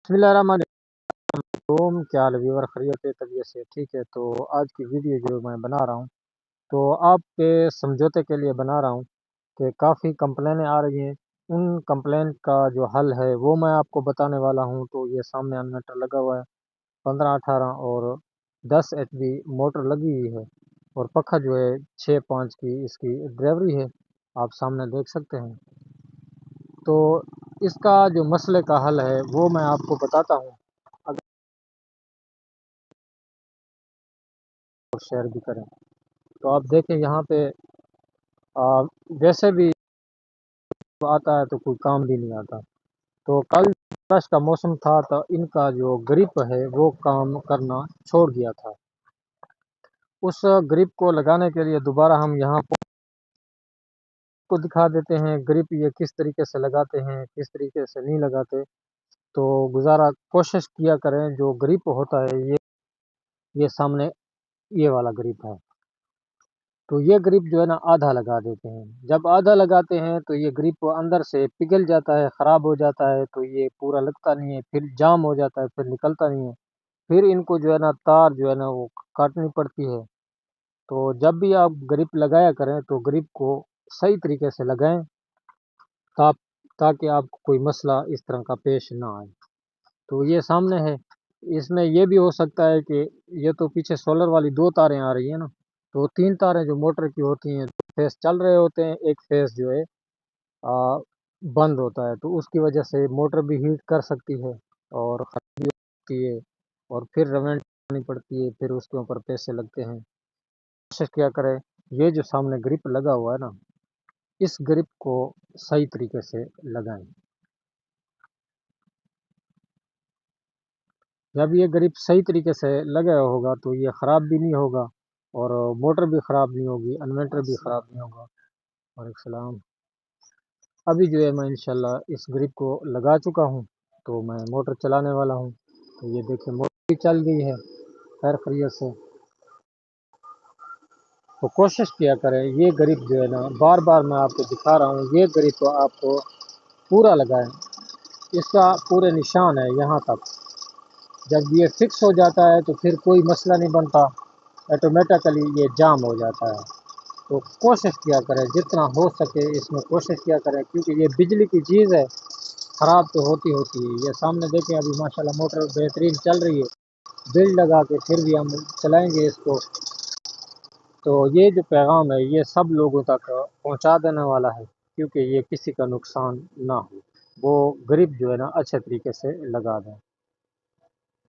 बिस्मिल्लाहिर्रहमानिर्रहीम। क्या हाल है व्यूअर, खैरियत है? तबीयत से ठीक है? तो आज की वीडियो जो मैं बना रहा हूँ तो आपके समझौते के लिए बना रहा हूँ कि काफ़ी कंप्लेनें आ रही हैं। उन कंप्लेंट का जो हल है वो मैं आपको बताने वाला हूँ। तो ये सामने इन्वर्टर लगा हुआ है 15-18 और 10 एचपी मोटर लगी हुई है और पखा जो है 6-5 की इसकी ड्राइवरी है, आप सामने देख सकते हैं। तो इसका जो मसले का हल है वो मैं आपको बताता हूँ, अगर शेयर भी करें। तो आप देखें यहाँ पे वैसे भी आता है तो कोई काम भी नहीं आता। तो कल बारिश का मौसम था तो इनका जो ग्रिप है वो काम करना छोड़ दिया था। उस ग्रिप को लगाने के लिए दोबारा हम यहाँ को दिखा देते हैं ग्रिप ये किस तरीके से लगाते हैं, किस तरीके से नहीं लगाते। तो गुजारा कोशिश किया करें, जो ग्रिप होता है ये सामने ये वाला ग्रिप है। तो ये ग्रिप जो है ना आधा लगा देते हैं। जब आधा लगाते हैं तो ये ग्रिप अंदर से पिघल जाता है, ख़राब हो जाता है, तो ये पूरा लगता नहीं है, फिर जाम हो जाता है, फिर निकलता नहीं है। फिर इनको जो है ना तार जो है ना वो काटनी पड़ती है। तो जब भी आप ग्रिप लगाया करें तो ग्रिप को सही तरीके से लगाएं ता, ताकि आपको कोई मसला इस तरह का पेश ना आए। तो ये सामने है। इसमें ये भी हो सकता है कि ये तो पीछे सोलर वाली 2 तारें आ रही हैं ना, तो 3 तारें जो मोटर की होती हैं, 2 फेस चल रहे होते हैं, एक फेस जो है आ, बंद होता है, तो उसकी वजह से मोटर भी हीट कर सकती है और ख़राबी होती है और फिर रवेंट करनी पड़ती है, फिर उसके ऊपर पैसे लगते हैं। कोशिश क्या करें, ये जो सामने ग्रिप लगा हुआ है ना, इस ग्रिप को सही तरीके से लगाएं। जब ये ग्रिप सही तरीके से लगा होगा तो ये ख़राब भी नहीं होगा और मोटर भी ख़राब नहीं होगी, इन्वर्टर भी ख़राब नहीं होगा। वालेकुम सलाम। अभी जो है मैं इंशाल्लाह इस ग्रिप को लगा चुका हूँ, तो मैं मोटर चलाने वाला हूँ। तो ये देखिए मोटर भी चल गई है खैर खैरियत से। तो कोशिश किया करें ये ग्रिप जो है ना, बार बार मैं आपको दिखा रहा हूँ, ये ग्रिप आपको पूरा लगाएं। इसका पूरे निशान है यहाँ तक। जब ये फिक्स हो जाता है तो फिर कोई मसला नहीं बनता, ऑटोमेटिकली ये जाम हो जाता है। तो कोशिश किया करें जितना हो सके इसमें कोशिश किया करें, क्योंकि ये बिजली की चीज़ है, ख़राब तो होती है। ये सामने देखें अभी माशाल्लाह मोटर बेहतरीन चल रही है। बिल लगा के फिर भी हम चलाएंगे इसको। तो ये जो पैगाम है ये सब लोगों तक पहुंचा देने वाला है, क्योंकि ये किसी का नुकसान ना हो। वो ग्रिप जो है ना अच्छे तरीके से लगा दें।